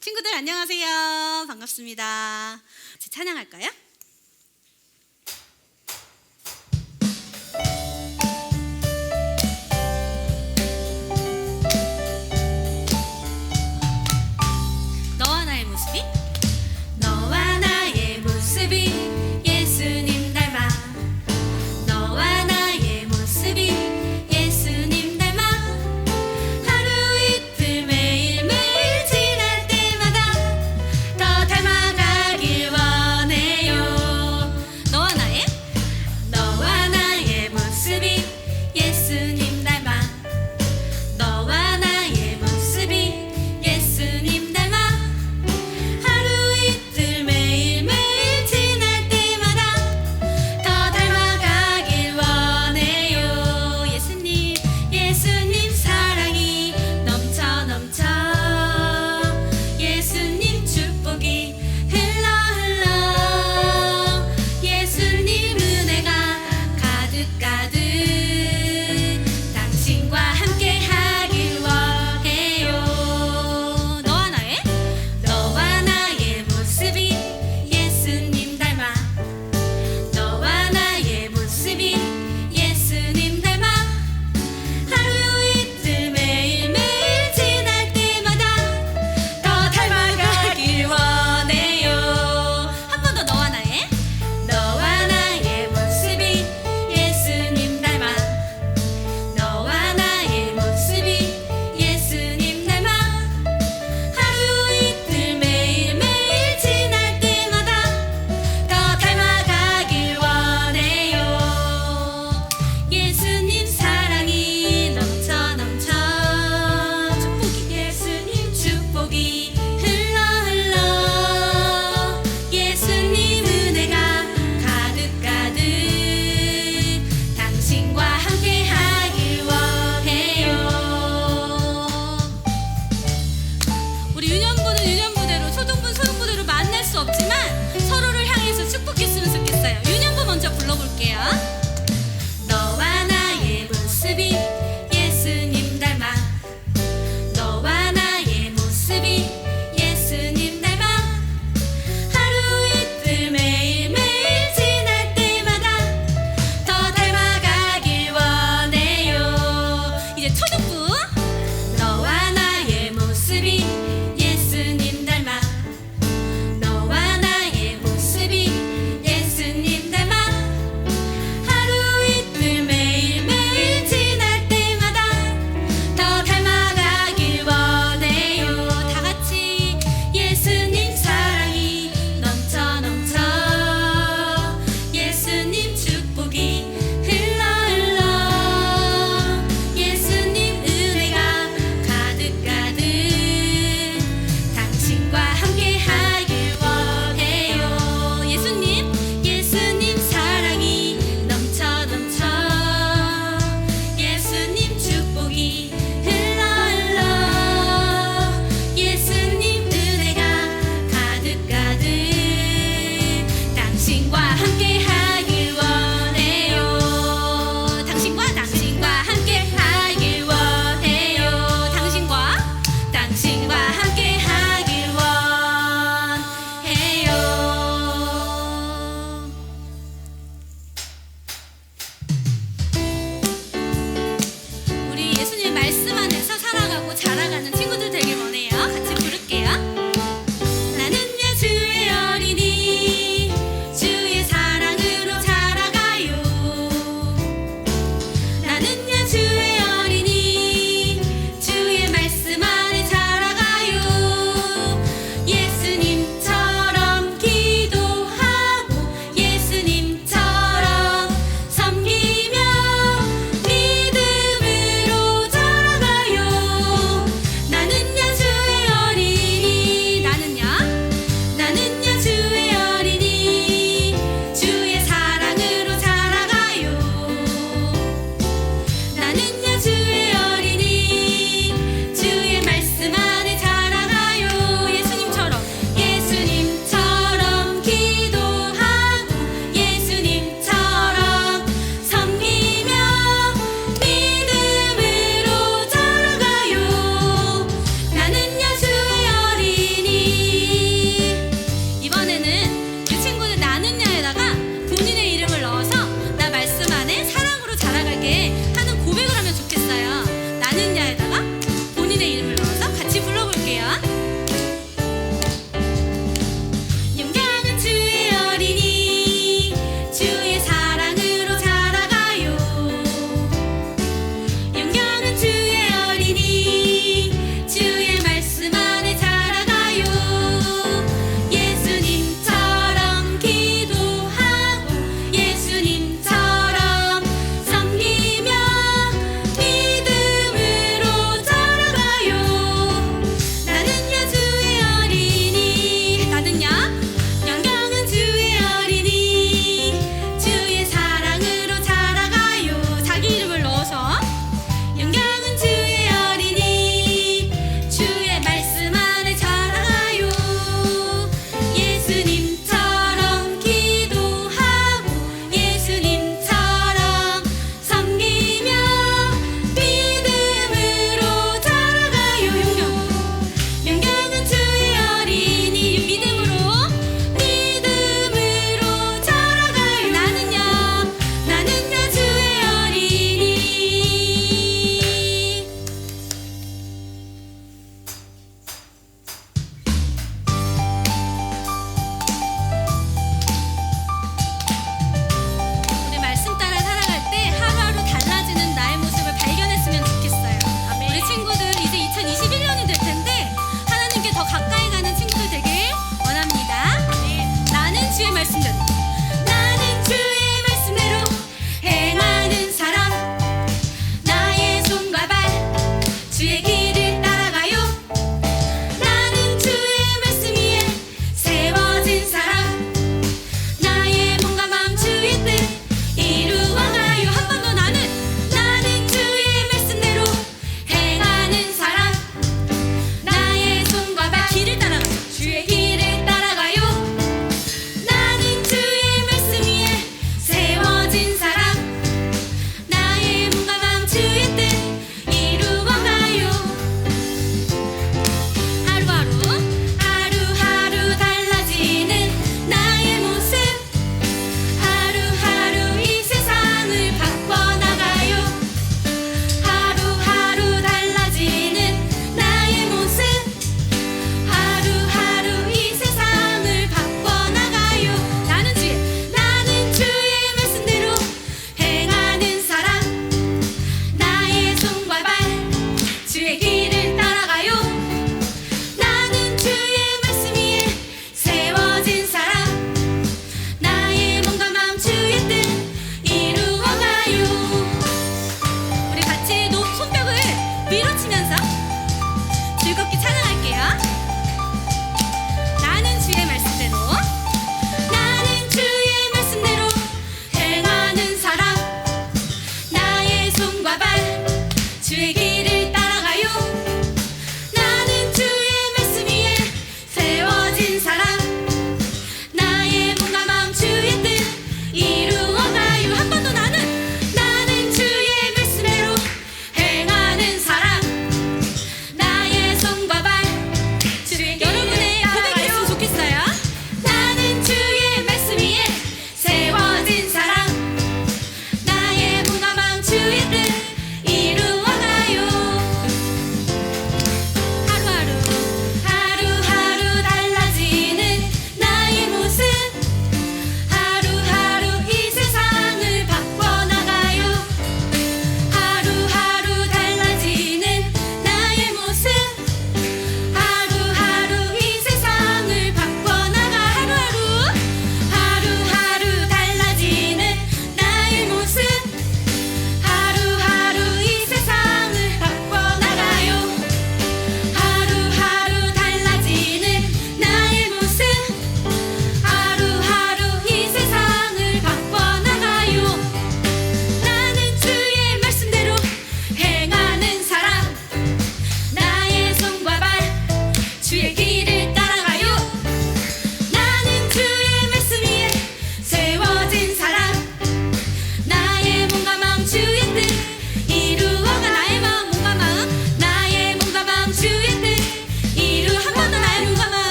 친구들 안녕하세요. 반갑습니다. 이제 찬양할까요? 너와 나의 모습이 너와 나의 모습이 예수님 닮아 너와 나의 모습이 예수님 닮아 하루 이틀 매일매일 지날 때마다 더 닮아가길 원해요.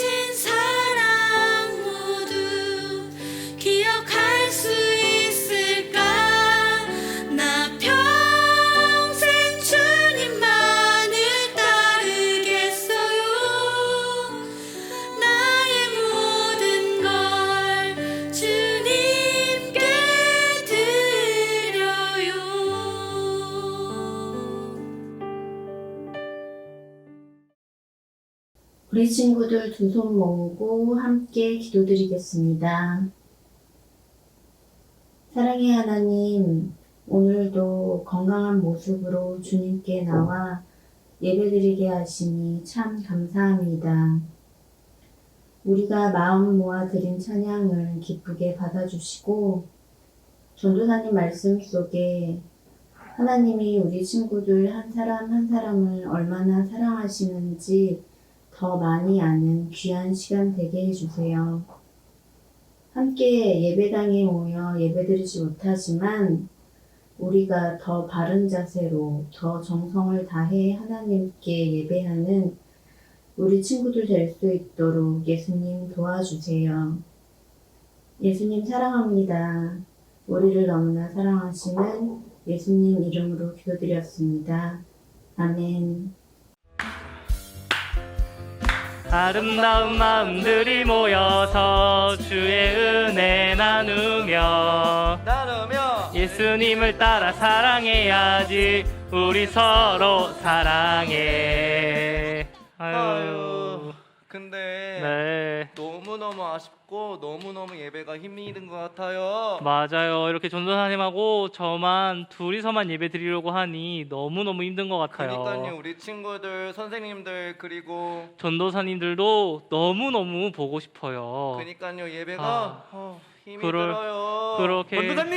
주신 사랑 모두 기억할 수 있을까? 나 평생 주님만을 따르겠어요. 나의 모든 걸 주님께 드려요. 우리 친구들 두 손 모으고 함께 기도드리겠습니다. 사랑의 하나님, 오늘도 건강한 모습으로 주님께 나와 예배드리게 하시니 참 감사합니다. 우리가 마음 모아 드린 찬양을 기쁘게 받아주시고 전도사님 말씀 속에 하나님이 우리 친구들 한 사람 한 사람을 얼마나 사랑하시는지 더 많이 아는 귀한 시간 되게 해주세요. 함께 예배당에 모여 예배드리지 못하지만 우리가 더 바른 자세로 더 정성을 다해 하나님께 예배하는 우리 친구들 될 수 있도록 예수님 도와주세요. 예수님 사랑합니다. 우리를 너무나 사랑하시는 예수님 이름으로 기도드렸습니다. 아멘. 아름다운 마음들이 모여서 주의 은혜 나누며 예수님을 따라 사랑해야지. 우리 서로 사랑해. 아유. 근데 네, 너무너무 아쉽고 너무너무 예배가 힘이 든 것 같아요. 맞아요. 이렇게 전도사님하고 저만 둘이서만 예배 드리려고 하니 너무너무 힘든 것 같아요. 그러니까요, 우리 친구들, 선생님들, 그리고 전도사님들도 너무너무 보고 싶어요. 그러니까요, 예배가 힘이 들어요. 그렇게 전도사님!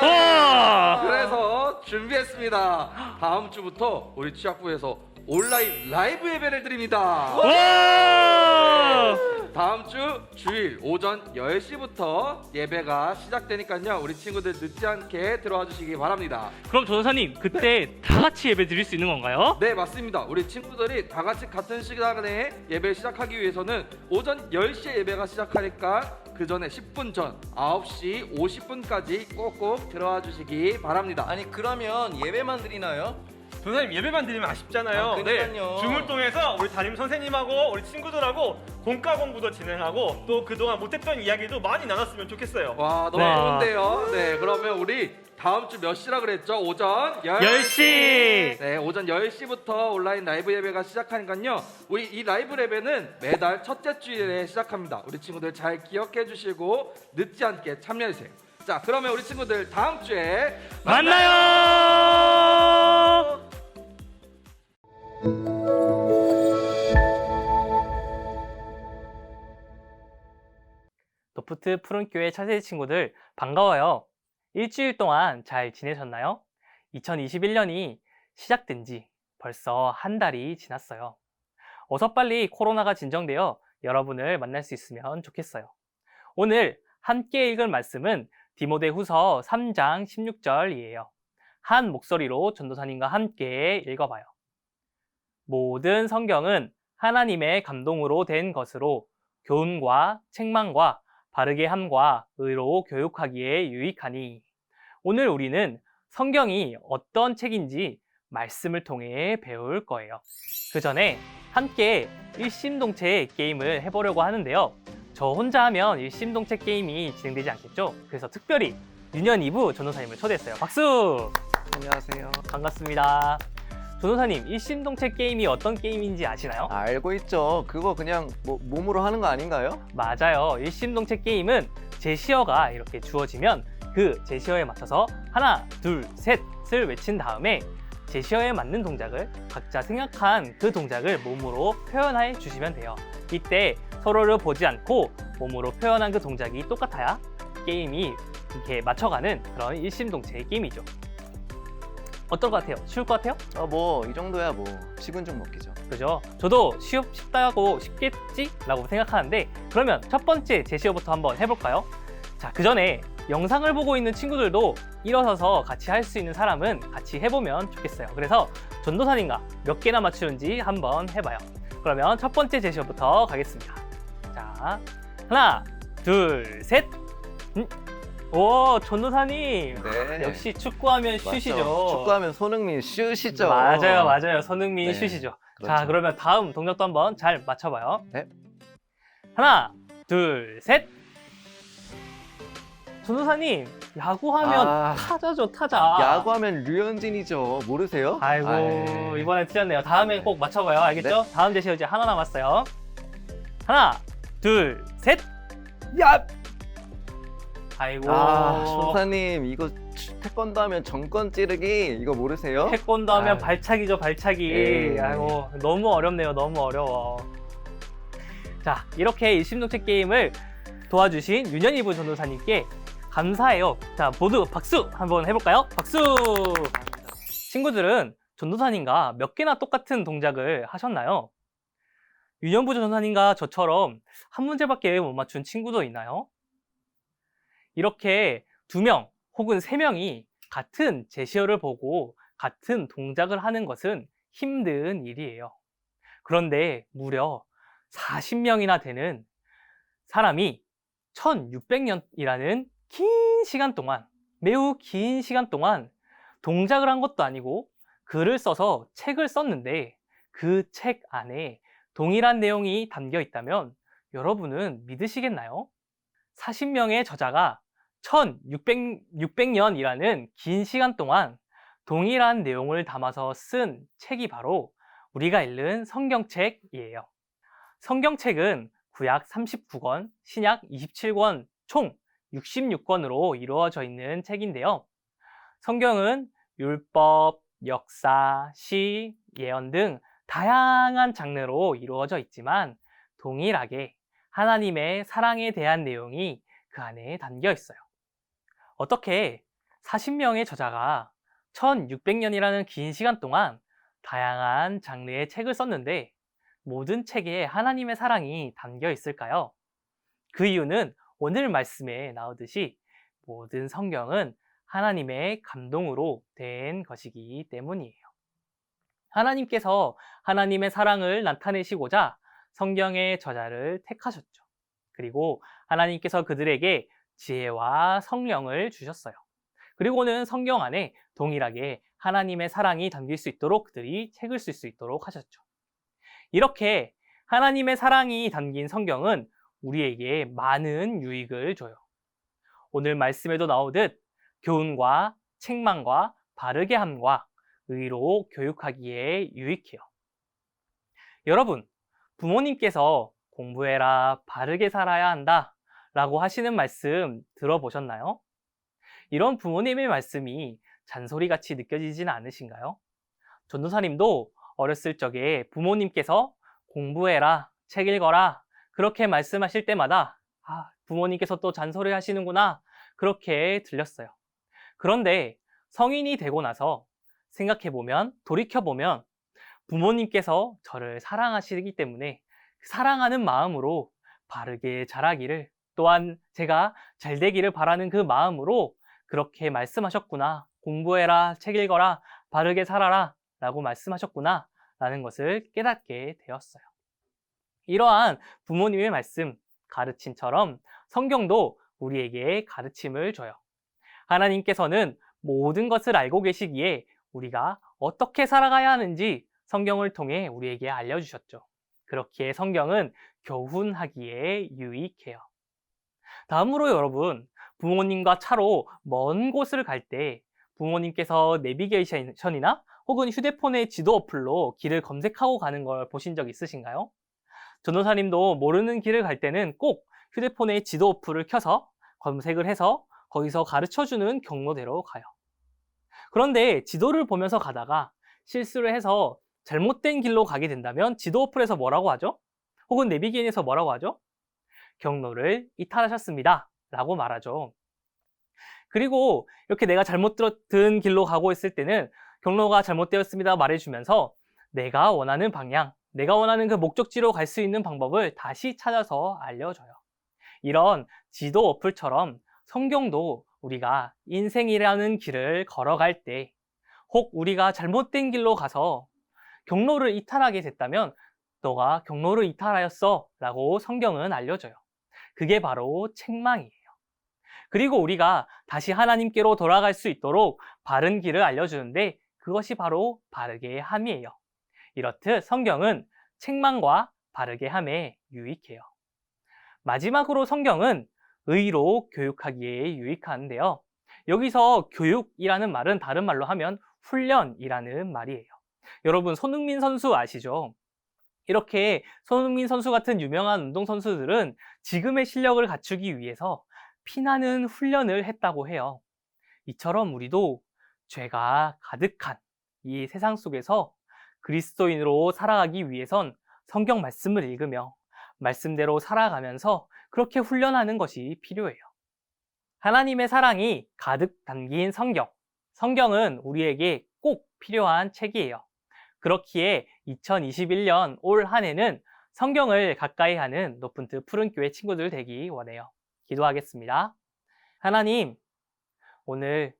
와! 그래서 준비했습니다. 다음 주부터 우리 취학부에서 온라인 라이브 예배를 드립니다. 와! 다음 주 주일 오전 10시부터 예배가 시작되니까요. 우리 친구들 늦지 않게 들어와 주시기 바랍니다. 그럼 전도사님 그때 다 같이 예배 드릴 수 있는 건가요? 네, 맞습니다. 우리 친구들이 다 같이 같은 시간에 예배를 시작하기 위해서는 오전 10시에 예배가 시작하니까 그 전에 10분 전 9시 50분까지 꼭꼭 들어와 주시기 바랍니다. 아니, 그러면 예배만 드리나요? 전도사님 예배만 드리면 아쉽잖아요. 아, 그러니까요. 줌을 통해서 우리 담임 선생님하고 우리 친구들하고 공과 공부도 진행하고 또 그동안 못했던 이야기도 많이 나눴으면 좋겠어요. 와, 너무 네. 좋은데요. 네, 그러면 우리 다음 주 몇 시라 그랬죠? 오전 10시! 네, 오전 10시부터 온라인 라이브 예배가 시작하니까요. 우리 이 라이브 예배는 매달 첫째 주일에 시작합니다. 우리 친구들 잘 기억해 주시고 늦지 않게 참여해 주세요. 자, 그러면 우리 친구들 다음 주에 만나요! 노프트 푸른교회 차세대 친구들 반가워요. 일주일 동안 잘 지내셨나요? 2021년이 시작된 지 벌써 한 달이 지났어요. 어서 빨리 코로나가 진정되어 여러분을 만날 수 있으면 좋겠어요. 오늘 함께 읽을 말씀은 디모데후서 3장 16절이에요. 한 목소리로 전도사님과 함께 읽어봐요. 모든 성경은 하나님의 감동으로 된 것으로 교훈과 책망과 바르게 함과 의로 교육하기에 유익하니. 오늘 우리는 성경이 어떤 책인지 말씀을 통해 배울 거예요. 그 전에 함께 일심동체 게임을 해보려고 하는데요. 저 혼자 하면 일심동체 게임이 진행되지 않겠죠? 그래서 특별히 유년 2부 전도사님을 초대했어요. 박수! 안녕하세요. 반갑습니다. 전도사님, 일심동체 게임이 어떤 게임인지 아시나요? 알고 있죠. 그거 그냥 몸으로 하는 거 아닌가요? 맞아요. 일심동체 게임은 제시어가 이렇게 주어지면 그 제시어에 맞춰서 하나, 둘, 셋을 외친 다음에 제시어에 맞는 동작을 각자 생각한 그 동작을 몸으로 표현해 주시면 돼요. 이때 서로를 보지 않고 몸으로 표현한 그 동작이 똑같아야 게임이 이렇게 맞춰가는 그런 일심동체 게임이죠. 어떨 것 같아요? 쉬울 것 같아요? 이 정도야 식은 죽 먹기죠. 그죠? 저도 쉽다고 쉽겠지? 라고 생각하는데 그러면 첫 번째 제시어부터 한번 해볼까요? 자, 그 전에 영상을 보고 있는 친구들도 일어서서 같이 할 수 있는 사람은 같이 해보면 좋겠어요. 그래서 전도사님과 몇 개나 맞추는지 한번 해봐요. 그러면 첫 번째 제시어부터 가겠습니다. 자, 하나, 둘, 셋. 오, 전도사님. 네. 역시 축구하면 맞죠. 슛이죠. 축구하면 손흥민 슛이죠. 맞아요. 손흥민 네. 슛이죠. 그렇죠. 자, 그러면 다음 동작도 한번 잘 맞춰봐요. 네. 하나, 둘, 셋. 전도사님, 야구하면 아. 타자죠, 타자. 야구하면 류현진이죠. 모르세요? 아이고, 아이. 이번엔 틀렸네요. 다음엔 꼭 맞춰봐요. 알겠죠? 다음 제시어 이제 하나 남았어요. 하나, 둘, 셋. 야! 아이고. 조사님 이거 태권도 하면 정권 찌르기 이거 모르세요? 태권도 하면 아유. 발차기죠, 발차기. 에이. 아이고, 너무 어렵네요, 너무 어려워. 자, 이렇게 일심동체 게임을 도와주신 윤현이부 전도사님께 감사해요. 자, 모두 박수 한번 해볼까요? 박수! 친구들은 전도사님과 몇 개나 똑같은 동작을 하셨나요? 윤현부 전도사님과 저처럼 한 문제밖에 못 맞춘 친구도 있나요? 이렇게 2명 혹은 3명이 같은 제시어를 보고 같은 동작을 하는 것은 힘든 일이에요. 그런데 무려 40명이나 되는 사람이 1600년이라는 긴 시간 동안, 매우 긴 시간 동안 동작을 한 것도 아니고 글을 써서 책을 썼는데 그 책 안에 동일한 내용이 담겨 있다면 여러분은 믿으시겠나요? 40명의 저자가 1600년이라는 긴 시간 동안 동일한 내용을 담아서 쓴 책이 바로 우리가 읽는 성경책이에요. 성경책은 구약 39권, 신약 27권, 총 66권으로 이루어져 있는 책인데요. 성경은 율법, 역사, 시, 예언 등 다양한 장르로 이루어져 있지만 동일하게 하나님의 사랑에 대한 내용이 그 안에 담겨 있어요. 어떻게 40명의 저자가 1600년이라는 긴 시간 동안 다양한 장르의 책을 썼는데 모든 책에 하나님의 사랑이 담겨 있을까요? 그 이유는 오늘 말씀에 나오듯이 모든 성경은 하나님의 감동으로 된 것이기 때문이에요. 하나님께서 하나님의 사랑을 나타내시고자 성경의 저자를 택하셨죠. 그리고 하나님께서 그들에게 지혜와 성령을 주셨어요. 그리고는 성경 안에 동일하게 하나님의 사랑이 담길 수 있도록 그들이 책을 쓸 수 있도록 하셨죠. 이렇게 하나님의 사랑이 담긴 성경은 우리에게 많은 유익을 줘요. 오늘 말씀에도 나오듯 교훈과 책망과 바르게 함과 의로 교육하기에 유익해요. 여러분, 부모님께서 공부해라, 바르게 살아야 한다 라고 하시는 말씀 들어보셨나요? 이런 부모님의 말씀이 잔소리같이 느껴지지는 않으신가요? 전도사님도 어렸을 적에 부모님께서 공부해라, 책 읽어라 그렇게 말씀하실 때마다 부모님께서 또 잔소리 하시는구나 그렇게 들렸어요. 그런데 성인이 되고 나서 생각해보면, 돌이켜보면 부모님께서 저를 사랑하시기 때문에 사랑하는 마음으로 바르게 자라기를, 또한 제가 잘 되기를 바라는 그 마음으로 그렇게 말씀하셨구나, 공부해라, 책 읽어라, 바르게 살아라 라고 말씀하셨구나 라는 것을 깨닫게 되었어요. 이러한 부모님의 말씀, 가르침처럼 성경도 우리에게 가르침을 줘요. 하나님께서는 모든 것을 알고 계시기에 우리가 어떻게 살아가야 하는지 성경을 통해 우리에게 알려주셨죠. 그렇기에 성경은 교훈하기에 유익해요. 다음으로 여러분, 부모님과 차로 먼 곳을 갈 때 부모님께서 내비게이션이나 혹은 휴대폰의 지도 어플로 길을 검색하고 가는 걸 보신 적 있으신가요? 전도사님도 모르는 길을 갈 때는 꼭 휴대폰의 지도 어플을 켜서 검색을 해서 거기서 가르쳐주는 경로대로 가요. 그런데 지도를 보면서 가다가 실수를 해서 잘못된 길로 가게 된다면 지도 어플에서 뭐라고 하죠? 혹은 내비게이션에서 뭐라고 하죠? 경로를 이탈하셨습니다 라고 말하죠. 그리고 이렇게 내가 잘못 든 길로 가고 있을 때는 경로가 잘못되었습니다 말해주면서 내가 원하는 방향, 내가 원하는 그 목적지로 갈 수 있는 방법을 다시 찾아서 알려줘요. 이런 지도 어플처럼 성경도 우리가 인생이라는 길을 걸어갈 때, 혹 우리가 잘못된 길로 가서 경로를 이탈하게 됐다면 너가 경로를 이탈하였어 라고 성경은 알려줘요. 그게 바로 책망이에요. 그리고 우리가 다시 하나님께로 돌아갈 수 있도록 바른 길을 알려주는데 그것이 바로 바르게 함이에요. 이렇듯 성경은 책망과 바르게 함에 유익해요. 마지막으로 성경은 의로 교육하기에 유익하는데요. 여기서 교육이라는 말은 다른 말로 하면 훈련이라는 말이에요. 여러분, 손흥민 선수 아시죠? 이렇게 손흥민 선수 같은 유명한 운동선수들은 지금의 실력을 갖추기 위해서 피나는 훈련을 했다고 해요. 이처럼 우리도 죄가 가득한 이 세상 속에서 그리스도인으로 살아가기 위해선 성경 말씀을 읽으며 말씀대로 살아가면서 그렇게 훈련하는 것이 필요해요. 하나님의 사랑이 가득 담긴 성경. 성경은 우리에게 꼭 필요한 책이에요. 그렇기에 2021년 올 한 해는 성경을 가까이 하는 높은 뜻 푸른 교회 친구들 되기 원해요. 기도하겠습니다. 하나님, 오늘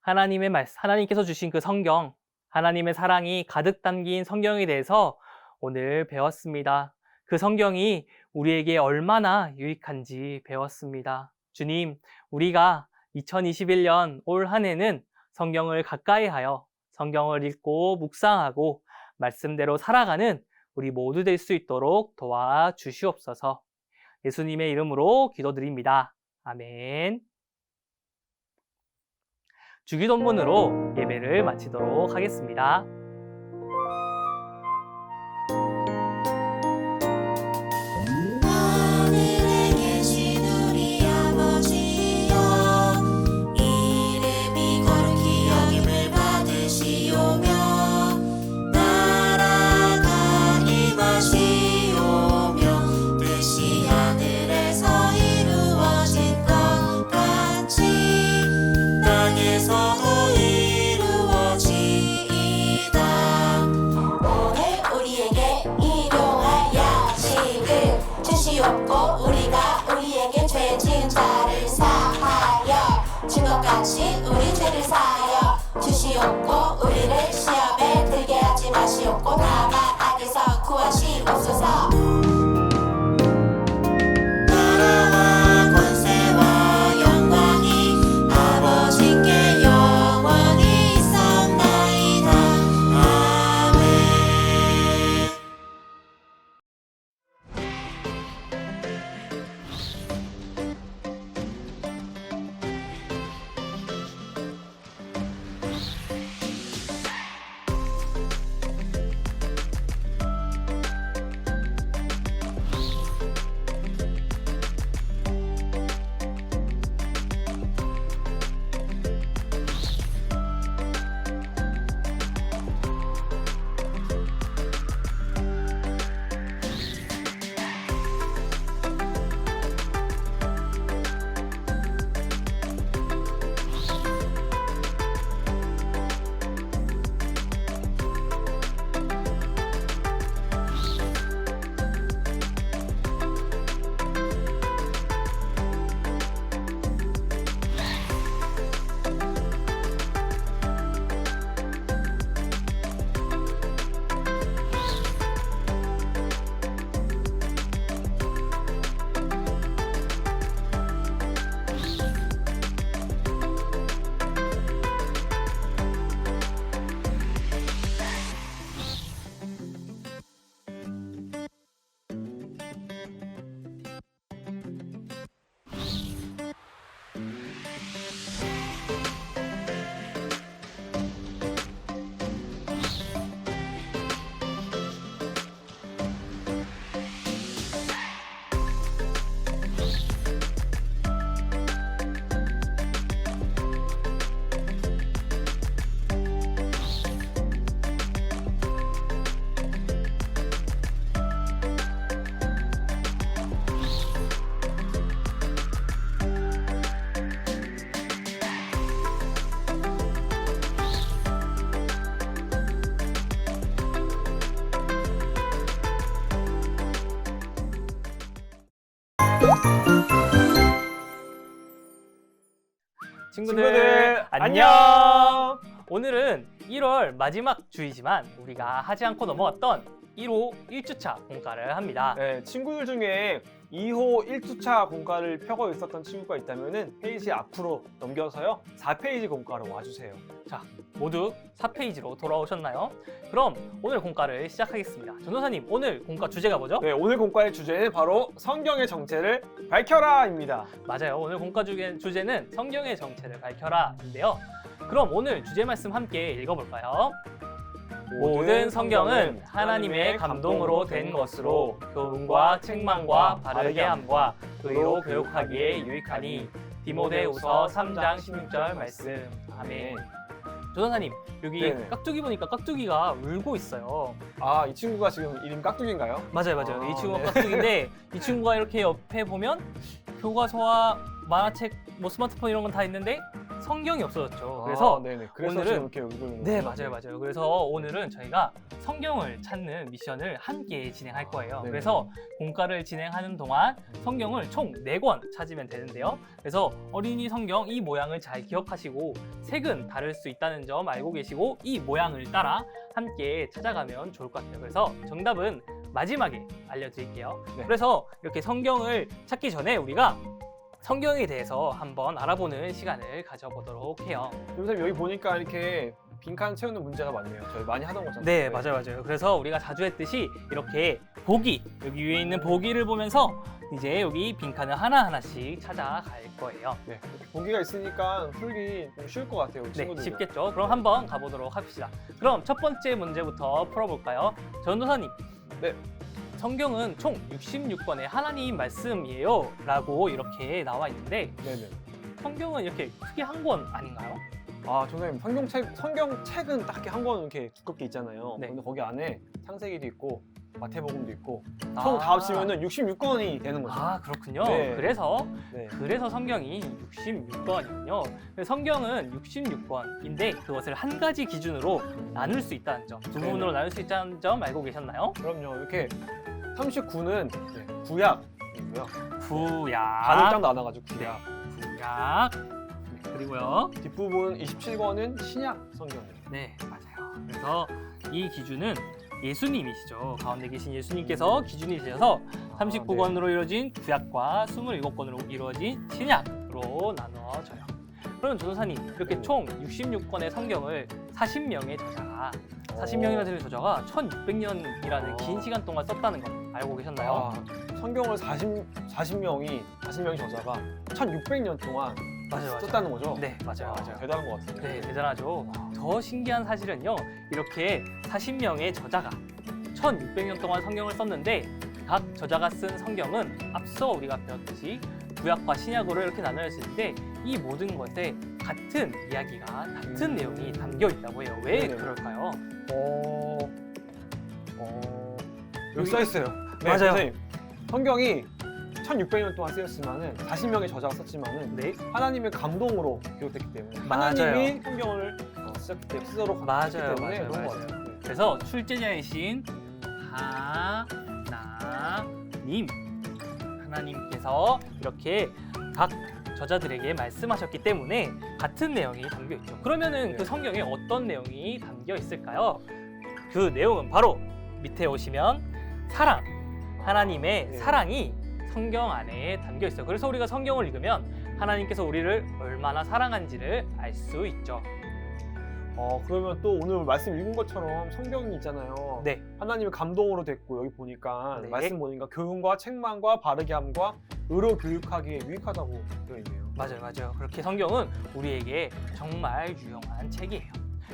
하나님의 말씀, 하나님께서 주신 그 성경, 하나님의 사랑이 가득 담긴 성경에 대해서 오늘 배웠습니다. 그 성경이 우리에게 얼마나 유익한지 배웠습니다. 주님, 우리가 2021년 올 한 해는 성경을 가까이 하여 성경을 읽고 묵상하고 말씀대로 살아가는 우리 모두 될 수 있도록 도와주시옵소서. 예수님의 이름으로 기도드립니다. 아멘. 주기도문으로 예배를 마치도록 하겠습니다. 하늘에 계신 우리 아버지여 이름이 거룩히 여김을 받으시오며 나라가 임하시오며 뜻이 하늘에서 이루어진 것 같이 땅에서도 이루어지이다. 오늘 우리에게 일용할 양식을 주시옵고 우리가 우리에게 죄 지은 자를 사하여 준 것 같이 우리 죄를 사하여 주시옵고 우리를 시험에 들게 하지 마시옵고 다만 악에서 구하시옵소서. 나라와 권세와 영광이 아버지께 영원히 있사옵나이다. 아멘. 친구들 안녕. 오늘은 1월 마지막 주이지만 우리가 하지 않고 넘어갔던 1호 1주차 공과를 합니다. 네, 친구들 중에 2호 1주차 공과를 펴고 있었던 친구가 있다면 페이지 앞으로 넘겨서요 4페이지 공과로 와주세요. 자, 모두 4페이지로 돌아오셨나요? 그럼 오늘 공과를 시작하겠습니다. 전도사님, 오늘 공과 주제가 뭐죠? 네, 오늘 공과의 주제는 바로 성경의 정체를 밝혀라입니다. 맞아요. 오늘 공과 주제는 성경의 정체를 밝혀라인데요. 그럼 오늘 주제 말씀 함께 읽어볼까요? 모든 성경은 하나님의 감동으로 된 것으로 교훈과 책망과 바르게 함과 의로 교육하기에 유익하니. 디모데후서 3장 16절 말씀. 아멘. 조선사님, 여기 네네. 깍두기 보니까 깍두기가 울고 있어요. 아, 이 친구가 지금 이름 깍두기인가요? 맞아요. 아, 이 친구가 네. 깍두기인데 이 친구가 이렇게 옆에 보면 교과서와 만화책, 뭐 스마트폰 이런 건 다 있는데 성경이 없어졌죠. 그래서 네네. 그래서 오늘은- 지금 이렇게 울고 있는 네, 거군요. 맞아요. 그래서 오늘은 저희가 성경을 찾는 미션을 함께 진행할 거예요. 네네. 그래서 공과를 진행하는 동안 성경을 총 4권 찾으면 되는데요. 그래서 어린이 성경 이 모양을 잘 기억하시고 색은 다를 수 있다는 점 알고 계시고 이 모양을 따라 함께 찾아가면 좋을 것 같아요. 그래서 정답은 마지막에 알려드릴게요. 네. 그래서 이렇게 성경을 찾기 전에 우리가 성경에 대해서 한번 알아보는 시간을 가져보도록 해요. 선생님 여기 보니까 이렇게 빈칸 채우는 문제가 많네요. 저희 많이 하던 거잖아요. 네, 맞아요. 그래서 우리가 자주 했듯이 이렇게 보기, 여기 위에 있는 보기를 보면서 이제 여기 빈칸을 하나하나씩 찾아갈 거예요. 네, 이렇게 보기가 있으니까 풀기 좀 쉬울 것 같아요, 우리 네, 친구들. 쉽겠죠? 그럼 한번 가보도록 합시다. 그럼 첫 번째 문제부터 풀어볼까요? 전도사님. 네. 성경은 총 66권의 하나님 말씀이에요 라고 이렇게 나와 있는데 네네. 성경은 이렇게 크게 한 권 아닌가요? 아, 선생님 성경책은 딱히 한 권 이렇게 두껍게 있잖아요. 네. 근데 거기 안에 창세기도 있고 마태복음도 있고 아. 총 다 합치면은 66권이 되는 거죠. 아, 그렇군요. 네. 그래서 네. 성경이 66권이군요. 성경은 66권인데 그것을 한 가지 기준으로 나눌 수 있다는 점, 두 부분으로 나눌 수 있다는 점 알고 계셨나요? 그럼요. 이렇게 39는 구약이고요. 구약, 반을 딱 나눠가지고 구약. 구약, 그리고요. 뒷부분 27권은 신약 성경이에요. 네, 맞아요. 그래서 이 기준은 예수님이시죠. 가운데 계신 예수님께서 기준이 되셔서 39권으로 이루어진 구약과 27권으로 이루어진 신약으로 나눠져요. 그럼 조도사님, 이렇게 네. 총 66권의 성경을 40명의 저자가 40명이나 되는 저자가 1600년이라는 긴 시간 동안 썼다는 거 알고 계셨나요? 아, 성경을 40명이 저자가 1600년 동안 맞아요. 썼다는 거죠? 네, 맞아요. 대단한 것 같아요. 네, 대단하죠. 더 신기한 사실은요, 이렇게 40명의 저자가 1600년 동안 성경을 썼는데 각 저자가 쓴 성경은 앞서 우리가 배웠듯이 구약과 신약으로 이렇게 나눠졌는데 이 모든 것에 같은 이야기가, 같은 내용이 담겨 있다고 해요. 왜 네네. 그럴까요? 여기 써 있어요. 네, 맞아요. 선생님. 성경이 1600년 동안 쓰였지만은 40명의 저자가 썼지만은 네, 하나님의 감동으로 기록됐기 때문에 맞아요. 하나님이 성경을 쓰셨기 때문에 스스로 맞아요, 썼기 때문에 맞아요, 그런 것 맞아요. 같아요. 네. 그래서 출제자이신 하나님께서 이렇게 각 저자들에게 말씀하셨기 때문에 같은 내용이 담겨 있죠. 그러면은 네. 그 성경에 어떤 내용이 담겨 있을까요? 그 내용은 바로 밑에 오시면 사랑, 하나님의 네. 사랑이 성경 안에 담겨 있어요. 그래서 우리가 성경을 읽으면 하나님께서 우리를 얼마나 사랑한지를 알 수 있죠. 그러면 또 오늘 말씀 읽은 것처럼 성경이 있잖아요. 네, 하나님의 감동으로 됐고 여기 보니까 네. 말씀 보니까 교훈과 책망과 바르게 함과 의로 교육하기에 유익하다고 되어 있네요. 맞아요. 그렇게 성경은 우리에게 정말 유용한 책이에요.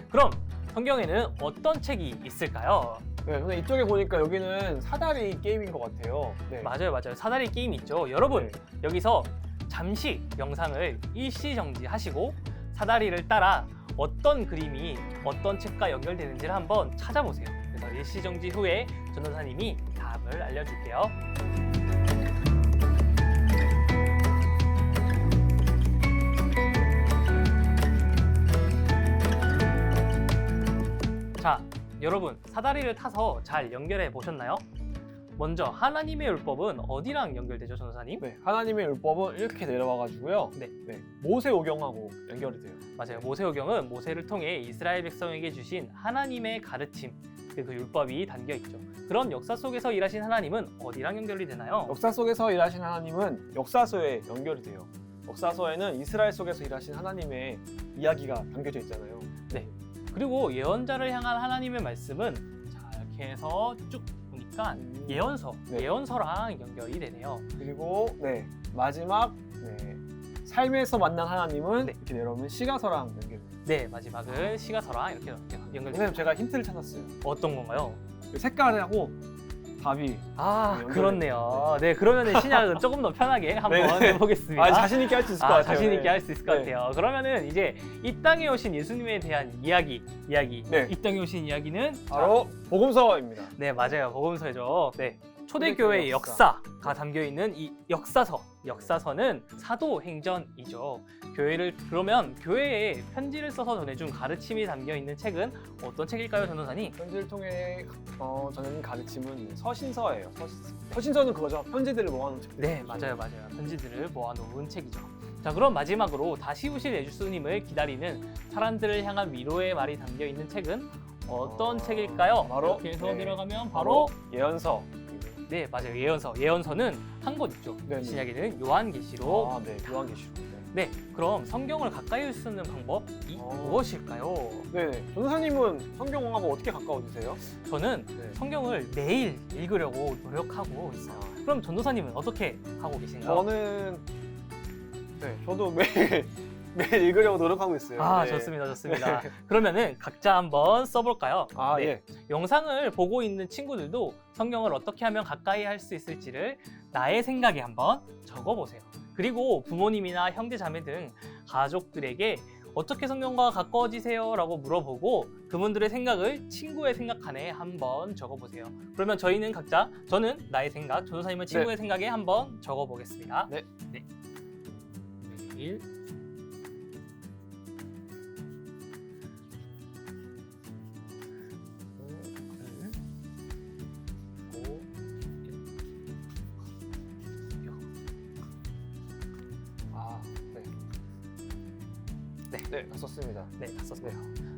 그럼 성경에는 어떤 책이 있을까요? 네, 근데 이쪽에 보니까 여기는 사다리 게임인 것 같아요. 네. 맞아요. 사다리 게임이 있죠. 여러분, 네. 여기서 잠시 영상을 일시정지하시고 사다리를 따라 어떤 그림이 어떤 책과 연결되는지를 한번 찾아보세요. 그래서 일시정지 후에 전도사님이 답을 알려줄게요. 자, 여러분, 사다리를 타서 잘 연결해 보셨나요? 먼저 하나님의 율법은 어디랑 연결되죠, 전도사님? 네, 하나님의 율법은 이렇게 내려와가지고요. 네. 모세오경하고 연결이 돼요. 맞아요. 모세오경은 모세를 통해 이스라엘 백성에게 주신 하나님의 가르침, 그 율법이 담겨 있죠. 그럼 역사 속에서 일하신 하나님은 어디랑 연결이 되나요? 역사 속에서 일하신 하나님은 역사서에 연결이 돼요. 역사서에는 이스라엘 속에서 일하신 하나님의 이야기가 담겨져 있잖아요. 그리고 예언자를 향한 하나님의 말씀은 자, 이렇게 해서 쭉 보니까 예언서, 네. 예언서랑 연결이 되네요. 그리고 마지막 삶에서 만난 하나님은 네. 이렇게 내려오면 시가서랑 연결돼요. 네, 마지막은 시가서랑 이렇게 연결돼요. 선생님 제가 힌트를 찾았어요. 어떤 건가요? 그 색깔하고 답이 아, 연결이 그렇네요. 네, 그러면은 신약은 조금 더 편하게 한번 네. 해보겠습니다. 자신 있게 할 수 있을 것 같아요. 자신 있게 네. 할 수 있을 것 네. 같아요. 그러면은 이제 이 땅에 오신 예수님에 대한 이야기. 네. 이 땅에 오신 이야기는 바로 복음서입니다. 네, 맞아요. 복음서죠. 네. 초대교회의 초대교회 역사가 담겨 있는 이 역사서는 사도행전이죠. 그러면 교회에 편지를 써서 전해준 가르침이 담겨 있는 책은 어떤 책일까요, 전도사님? 편지를 통해 전하는 가르침은 서신서예요. 서신서는 그거죠. 편지들을 모아놓은 책. 네, 맞아요. 편지들을 모아놓은 책이죠. 자, 그럼 마지막으로 다시 오실 예수님을 기다리는 사람들을 향한 위로의 말이 담겨 있는 책은 어떤 책일까요? 바로 이렇게 해서 내려가면 바로 예언서. 네, 맞아요. 예언서는 한 권 있죠. 네네. 신약에는 요한계시록. 네, 요한계시록. 네, 그럼 성경을 가까이 할 수 있는 방법이 무엇일까요? 네, 전도사님은 성경하고 어떻게 가까워지세요? 저는 네. 성경을 매일 읽으려고 노력하고 있어요. 그럼 전도사님은 어떻게 하고 계신가요? 저도 매일 읽으려고 노력하고 있어요. 아, 네. 좋습니다. 그러면은 각자 한번 써볼까요? 아, 네. 예. 영상을 보고 있는 친구들도 성경을 어떻게 하면 가까이 할 수 있을지를 나의 생각에 한번 적어보세요. 그리고 부모님이나 형제 자매 등 가족들에게 어떻게 성경과 가까워지세요? 라고 물어보고 그분들의 생각을 친구의 생각칸에 한번 적어보세요. 그러면 저는 나의 생각, 전도사님은 친구의 생각에 한번 적어보겠습니다. 네. 매일 네, 다 썼습니다. 네, 다 썼어요.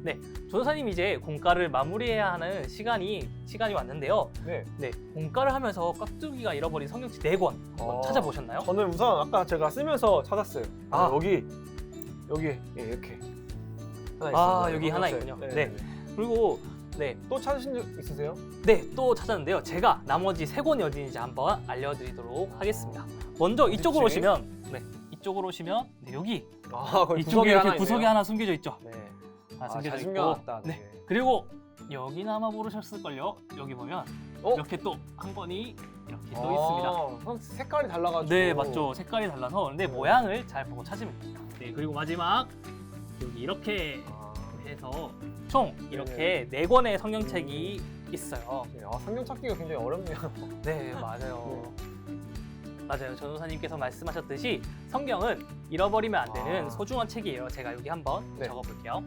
네, 전도사님 이제 공과를 마무리해야 하는 시간이 왔는데요. 네. 네, 공과를 하면서 깍두기가 잃어버린 성경책 4권 한번 찾아보셨나요? 저는 우선 아까 제가 쓰면서 찾았어요. 아. 여기 이렇게 하나 아, 있어요. 여기 하나 성경책. 있군요. 네. 그리고 또 찾으신 적 있으세요? 또 찾았는데요. 제가 나머지 3권이 어디인지 한번 알려드리도록 하겠습니다. 먼저 이쪽으로 어디지? 오시면 여기 거기 이쪽에 하나 이렇게 구석에 있네요. 하나 숨겨져 있죠. 네. 숨겨져 잘 있고. 숨겨놨다. 네. 그리고 여기는 아마 모르셨을걸요. 여기 보면 어? 이렇게 또 한 권이 이렇게 또 있습니다. 색깔이 달라가지고. 네, 맞죠. 색깔이 달라서 근데 모양을 잘 보고 찾으면 됩니다. 네, 그리고 마지막 여기 이렇게 해서 총 이렇게 4권의 성경책이 있어요. 네, 성경 찾기가 굉장히 어렵네요. 네, 맞아요. 맞아요. 전도사님께서 말씀하셨듯이 성경은 잃어버리면 안 되는 소중한 책이에요. 제가 여기 한번 적어볼게요.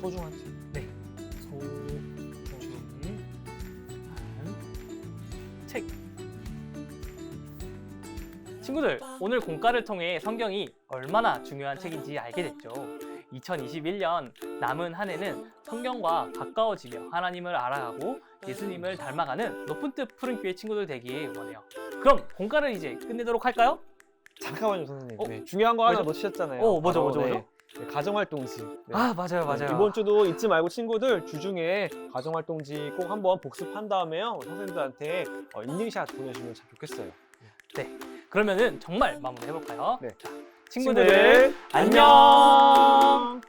소중한 책. 네, 소중한 책. 친구들, 오늘 공과를 통해 성경이 얼마나 중요한 책인지 알게 됐죠. 2021년 남은 한 해는 성경과 가까워지며 하나님을 알아가고 예수님을 닮아가는 높은 뜻 푸른 교회 친구들 되길 원해요. 그럼 공과를 이제 끝내도록 할까요? 잠깐만요, 선생님. 중요한 거 하나 뭐죠? 놓치셨잖아요. 뭐죠? 네, 가정활동지. 네. 아, 맞아요. 이번 주도 잊지 말고 친구들 주중에 가정활동지 꼭 한번 복습한 다음에요. 선생님들한테 인증샷 보내주면 참 좋겠어요. 네, 그러면은 정말 마무리 해볼까요? 네. 자, 친구들 안녕.